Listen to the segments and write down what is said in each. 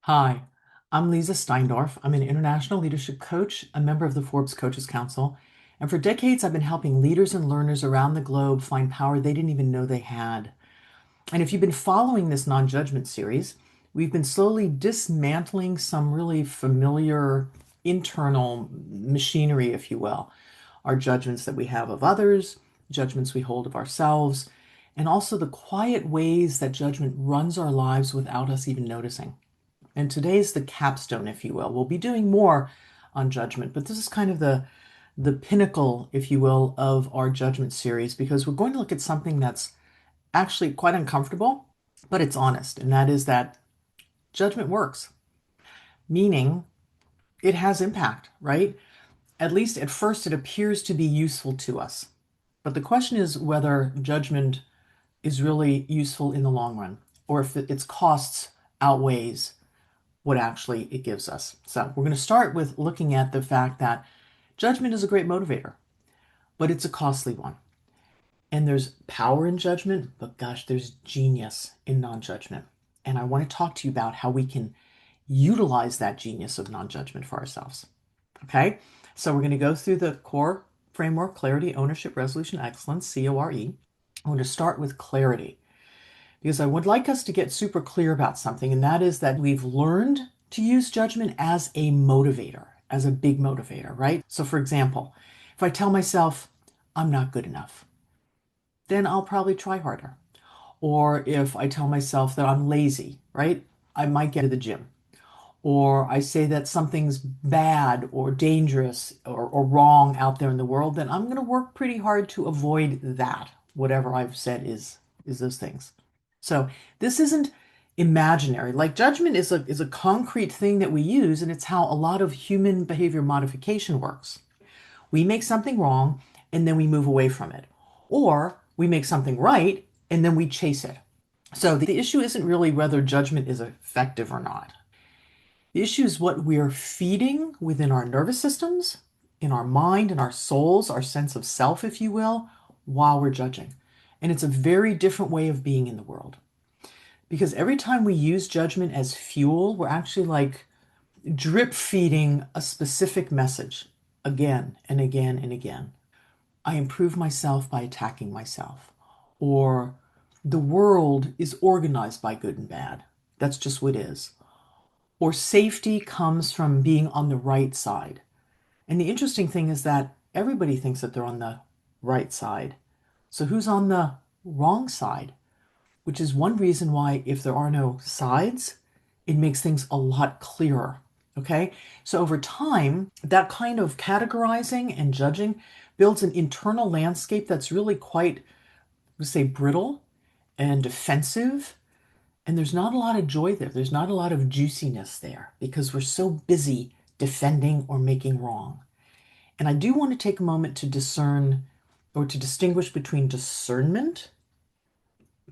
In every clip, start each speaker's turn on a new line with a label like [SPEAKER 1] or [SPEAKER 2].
[SPEAKER 1] Hi, I'm Leezá Steindorf. I'm an international leadership coach, a member of the Forbes Coaches Council, and for decades I've been helping leaders and learners around the globe find power they didn't even know they had. And if you've been following this non-judgment series, we've been slowly dismantling some really familiar internal machinery, if you will. Our judgments that we have of others, judgments we hold of ourselves, and also the quiet ways that judgment runs our lives without us even noticing. And today's the capstone, if you will. We'll be doing more on judgment, but this is kind of the pinnacle, if you will, of our judgment series because we're going to look at something that's actually quite uncomfortable, but it's honest, and that is that judgment works, meaning it has impact, right? At least at first, it appears to be useful to us. But the question is whether judgment is really useful in the long run, or if its costs outweighs what actually it gives us. So we're going to start with looking at the fact that judgment is a great motivator, but it's a costly one. And there's power in judgment, but gosh, there's genius in non-judgment. And I want to talk to you about how we can utilize that genius of non-judgment for ourselves. Okay? So we're going to go through the core framework: clarity, ownership, resolution, excellence, C.O.R.E. I'm going to start with clarity because I would like us to get super clear about something, and that is that we've learned to use judgment as a motivator, as a big motivator, right? So, for example, if I tell myself I'm not good enough, then I'll probably try harder. Or if I tell myself that I'm lazy, right? I might get to the gym. Or I say that something's bad or dangerous or wrong out there in the world, then I'm going to work pretty hard to avoid that, whatever I've said is those things. So this isn't imaginary. Like judgment is a concrete thing that we use, and it's how a lot of human behavior modification works. We make something wrong and then we move away from it. Or we make something right and then we chase it. So the issue isn't really whether judgment is effective or not. The issue is what we are feeding within our nervous systems, in our mind, in our souls, our sense of self, if you will, while we're judging. And it's a very different way of being in the world. Because every time we use judgment as fuel, we're actually like drip feeding a specific message again and again and again. I improve myself by attacking myself. Or the world is organized by good and bad. That's just what it is. Or safety comes from being on the right side. And the interesting thing is that everybody thinks that they're on the right side. So who's on the wrong side? Which is one reason why, if there are no sides, it makes things a lot clearer. Okay? So over time, that kind of categorizing and judging builds an internal landscape that's really quite, let's say, brittle and defensive. And there's not a lot of joy there. There's not a lot of juiciness there because we're so busy defending or making wrong. And I do want to take a moment to discern or to distinguish between discernment,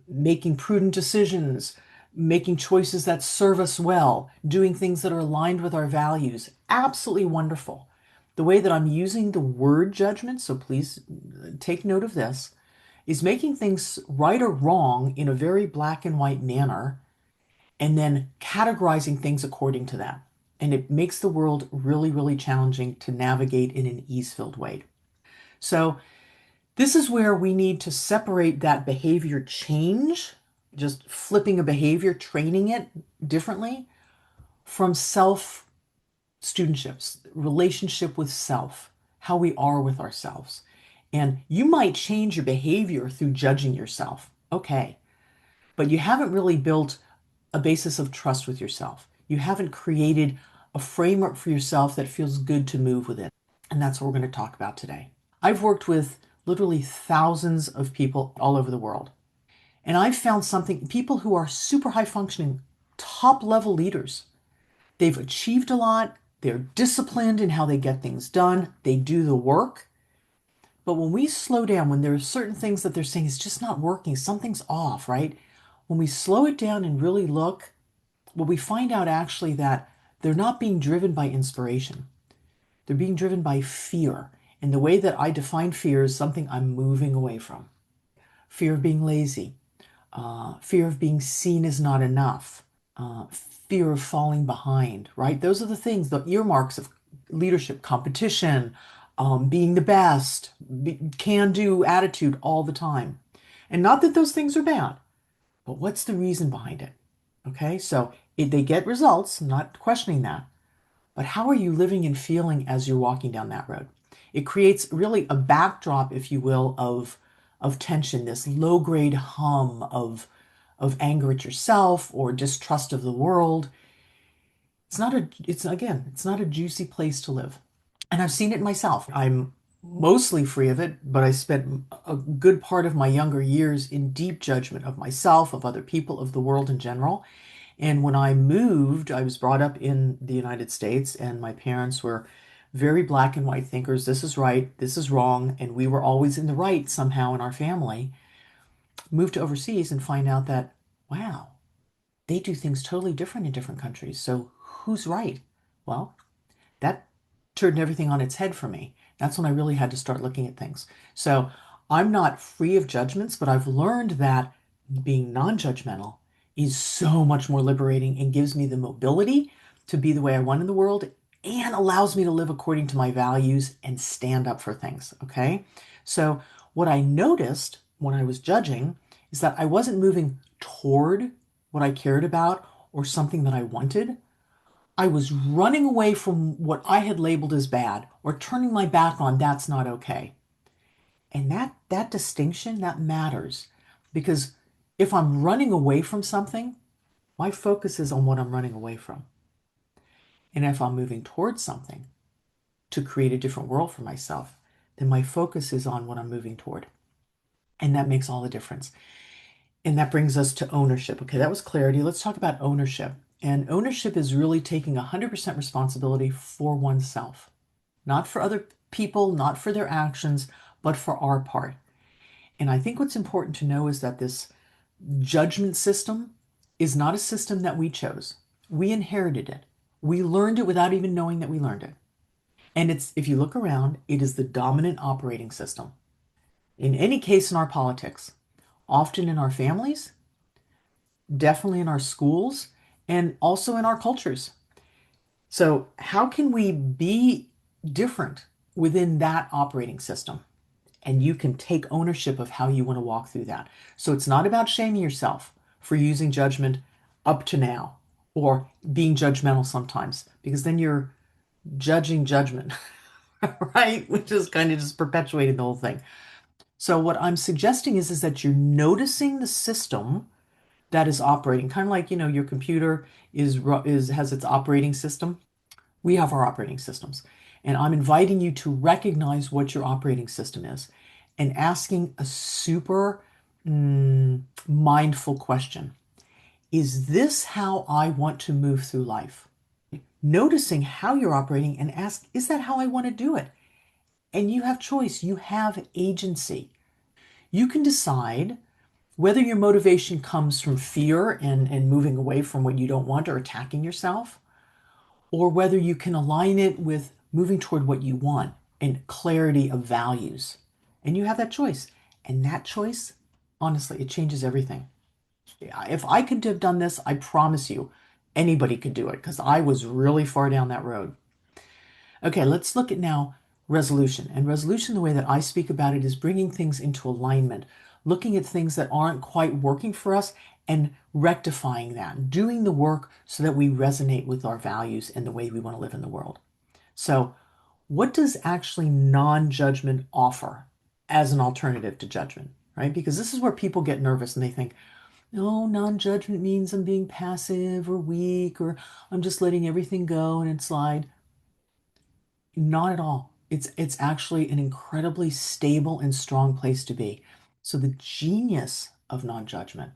[SPEAKER 1] making prudent decisions, making choices that serve us well, doing things that are aligned with our values. Absolutely wonderful. The way that I'm using the word judgment, so please take note of this, is making things right or wrong in a very black and white manner and then categorizing things according to that. And it makes the world really, really challenging to navigate in an ease-filled way. So this is where we need to separate that behavior change, just flipping a behavior, training it differently, from self studentships, relationship with self, how we are with ourselves. And you might change your behavior through judging yourself. Okay. But you haven't really built a basis of trust with yourself. You haven't created a framework for yourself that feels good to move within. And that's what we're going to talk about today. I've worked with literally thousands of people all over the world. And I've found something, people who are super high functioning, top level leaders. They've achieved a lot. They're disciplined in how they get things done. They do the work. But when we slow down, when there are certain things that they're saying is just not working, something's off, right? When we slow it down and really look, well, we find out actually that they're not being driven by inspiration. They're being driven by fear. And the way that I define fear is something I'm moving away from. Fear of being lazy, fear of being seen as not enough, fear of falling behind, right? Those are the things, the earmarks of leadership, competition, being the best, can-do attitude all the time. And not that those things are bad, but what's the reason behind it? Okay, so they get results, I'm not questioning that, but how are you living and feeling as you're walking down that road? It creates really a backdrop, if you will, of tension, this low-grade hum of anger at yourself or distrust of the world. It's not a juicy place to live. And I've seen it myself. I'm mostly free of it, but I spent a good part of my younger years in deep judgment of myself, of other people, of the world in general. And when I moved, I was brought up in the United States, and my parents were very black and white thinkers. This is right, this is wrong, and we were always in the right somehow in our family. Moved to overseas and find out that, wow, they do things totally different in different countries. So who's right? Well, that turned everything on its head for me. That's when I really had to start looking at things. So I'm not free of judgments, but I've learned that being non-judgmental is so much more liberating and gives me the mobility to be the way I want in the world and allows me to live according to my values and stand up for things. Okay. So what I noticed when I was judging is that I wasn't moving toward what I cared about or something that I wanted. I was running away from what I had labeled as bad or turning my back on that's not okay. And that distinction that matters because if I'm running away from something, my focus is on what I'm running away from. And if I'm moving towards something to create a different world for myself, then my focus is on what I'm moving toward. And that makes all the difference. And that brings us to ownership. Okay, that was clarity. Let's talk about ownership. And ownership is really taking 100% responsibility for oneself, not for other people, not for their actions, but for our part. And I think what's important to know is that this judgment system is not a system that we chose. We inherited it. We learned it without even knowing that we learned it. And it's, if you look around, it is the dominant operating system. In any case in our politics, often in our families, definitely in our schools, and also in our cultures. So, how can we be different within that operating system? And you can take ownership of how you want to walk through that. So, it's not about shaming yourself for using judgment up to now or being judgmental sometimes, because then you're judging judgment, right? Which is kind of just perpetuating the whole thing. So, what I'm suggesting is that you're noticing the system that is operating, kind of like, your computer is has its operating system. We have our operating systems. And I'm inviting you to recognize what your operating system is and asking a super mindful question. Is this how I want to move through life? Noticing how you're operating and ask, is that how I want to do it? And you have choice, you have agency. You can decide whether your motivation comes from fear and moving away from what you don't want or attacking yourself, or whether you can align it with moving toward what you want and clarity of values. And you have that choice. And that choice, honestly, it changes everything. If I could have done this, I promise you, anybody could do it because I was really far down that road. Okay, let's look at now resolution. And resolution, the way that I speak about it, is bringing things into alignment, looking at things that aren't quite working for us and rectifying that, doing the work so that we resonate with our values and the way we want to live in the world. So, what does actually non-judgment offer as an alternative to judgment, right? Because this is where people get nervous and they think, no, non-judgment means I'm being passive or weak or I'm just letting everything go and it slide. Not at all. It's actually an incredibly stable and strong place to be. So the genius of non-judgment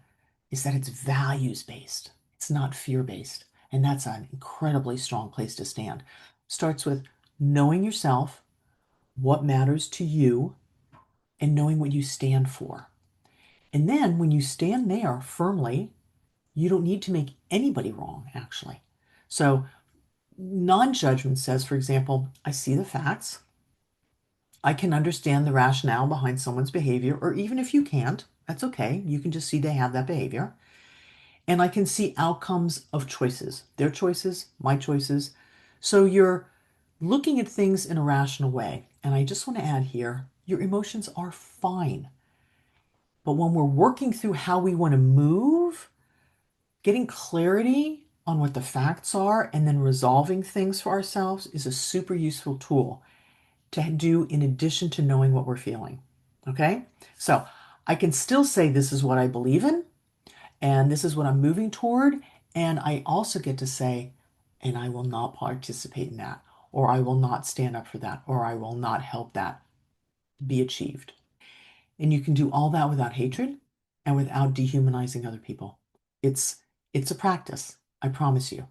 [SPEAKER 1] is that it's values-based. It's not fear-based. And that's an incredibly strong place to stand. Starts with knowing yourself, what matters to you, and knowing what you stand for. And then when you stand there firmly, you don't need to make anybody wrong, actually. So non-judgment says, for example, I see the facts. I can understand the rationale behind someone's behavior, or even if you can't, that's okay. You can just see they have that behavior. And I can see outcomes of choices, their choices, my choices. So you're looking at things in a rational way. And I just want to add here, your emotions are fine. But when we're working through how we want to move, getting clarity on what the facts are and then resolving things for ourselves is a super useful tool to do in addition to knowing what we're feeling. Okay? So I can still say this is what I believe in and this is what I'm moving toward. And I also get to say, and I will not participate in that, or I will not stand up for that, or I will not help that be achieved. And you can do all that without hatred and without dehumanizing other people. It's it's a practice, I promise you.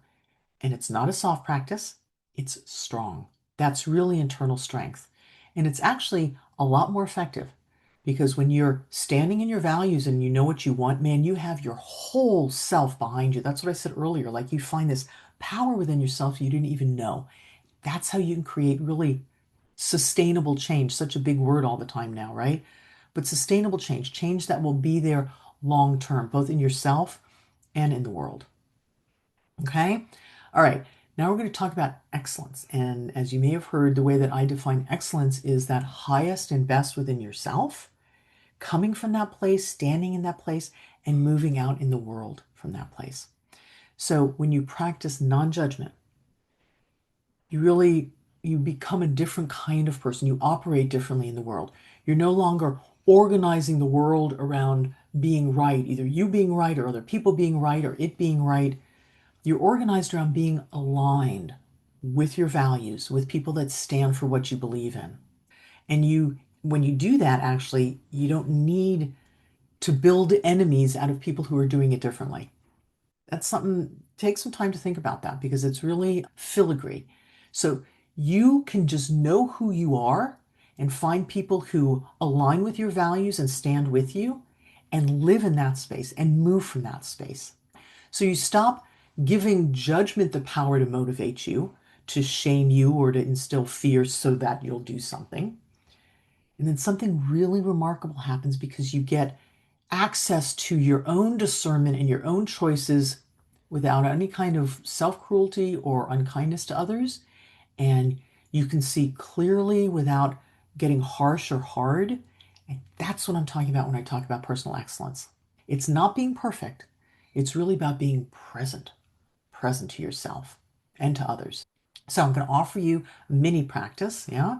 [SPEAKER 1] And it's not a soft practice, it's strong. That's really internal strength. And it's actually a lot more effective because when you're standing in your values and you know what you want, man, you have your whole self behind you. That's what I said earlier. Like you find this power within yourself you didn't even know. That's how you can create really sustainable change. Such a big word all the time now, right? But sustainable change, change that will be there long term, both in yourself and in the world. Okay? All right. Now we're going to talk about excellence. And as you may have heard, the way that I define excellence is that highest and best within yourself, coming from that place, standing in that place, and moving out in the world from that place. So when you practice non-judgment, you become a different kind of person. You operate differently in the world. You're no longer organizing the world around being right, either you being right or other people being right or it being right. You're organized around being aligned with your values, with people that stand for what you believe in. And when you do that, actually, you don't need to build enemies out of people who are doing it differently. That's something, take some time to think about that because it's really filigree. So you can just know who you are and find people who align with your values and stand with you and live in that space and move from that space. So you stop giving judgment the power to motivate you, to shame you, or to instill fear so that you'll do something. And then something really remarkable happens because you get access to your own discernment and your own choices without any kind of self cruelty or unkindness to others. And you can see clearly without getting harsh or hard. And that's what I'm talking about when I talk about personal excellence. It's not being perfect, it's really about being present to yourself and to others. So I'm going to offer you a mini practice, yeah?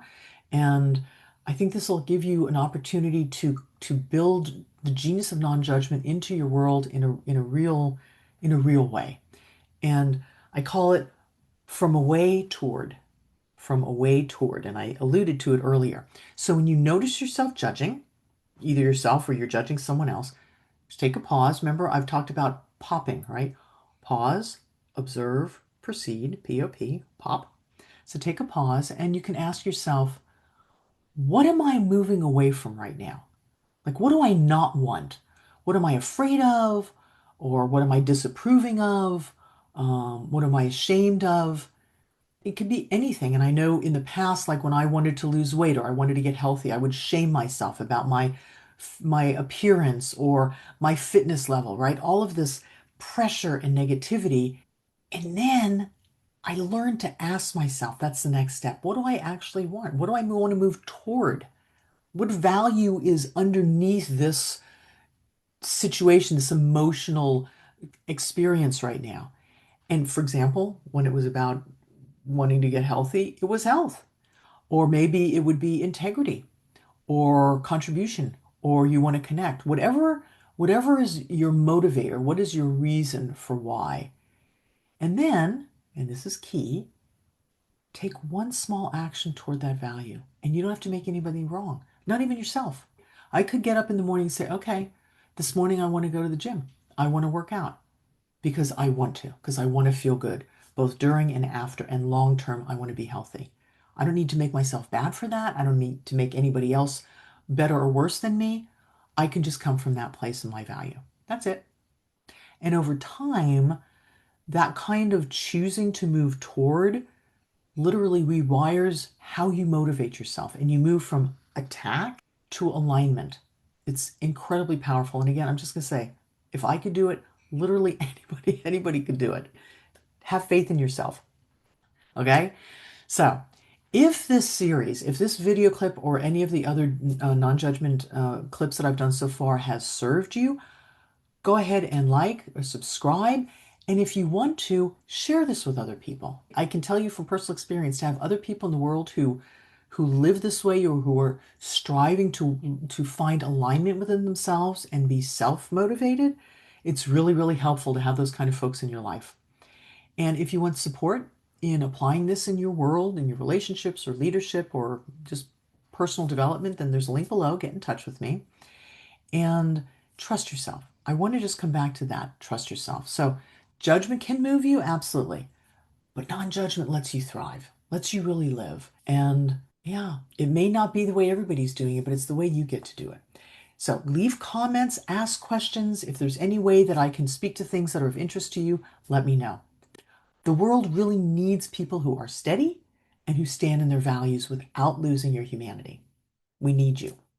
[SPEAKER 1] And I think this will give you an opportunity to build the genius of non-judgment into your world in a real way. And I call it from away toward, from away toward, and I alluded to it earlier. So when you notice yourself judging, either yourself or you're judging someone else, just take a pause. Remember, I've talked about popping, right? Pause, observe, proceed, P-O-P, pop. So take a pause and you can ask yourself, what am I moving away from right now? Like, what do I not want? What am I afraid of? Or what am I disapproving of? What am I ashamed of? It could be anything. And I know in the past, like when I wanted to lose weight or I wanted to get healthy, I would shame myself about my appearance or my fitness level, right? All of this pressure and negativity. And then I learned to ask myself, that's the next step. What do I actually want? What do I want to move toward? What value is underneath this situation, this emotional experience right now? And for example, when it was about wanting to get healthy, it was health. Or maybe it would be integrity or contribution, or you want to connect. Whatever is your motivator, what is your reason for why? And then, and this is key, take one small action toward that value. And you don't have to make anybody wrong, not even yourself. I could get up in the morning and say, okay, this morning I want to go to the gym. I want to work out because I want to, because I want to feel good, both during and after, and long term, I want to be healthy. I don't need to make myself bad for that. I don't need to make anybody else better or worse than me. I can just come from that place in my value. That's it. And over time, that kind of choosing to move toward literally rewires how you motivate yourself and you move from attack to alignment. It's incredibly powerful. And again, I'm just going to say, if I could do it, Literally anybody can do it. Have faith in yourself. Okay? So, if this series, if this video clip or any of the other non-judgment clips that I've done so far has served you, go ahead and like or subscribe. And if you want to, share this with other people. I can tell you from personal experience to have other people in the world who live this way or who are striving to find alignment within themselves and be self-motivated, it's really, really helpful to have those kind of folks in your life. And if you want support in applying this in your world, in your relationships or leadership or just personal development, then there's a link below. Get in touch with me. And trust yourself. I want to just come back to that. Trust yourself. So judgment can move you, absolutely. But non-judgment lets you thrive, lets you really live. And yeah, it may not be the way everybody's doing it, but it's the way you get to do it. So leave comments, ask questions. If there's any way that I can speak to things that are of interest to you, let me know. The world really needs people who are steady and who stand in their values without losing your humanity. We need you.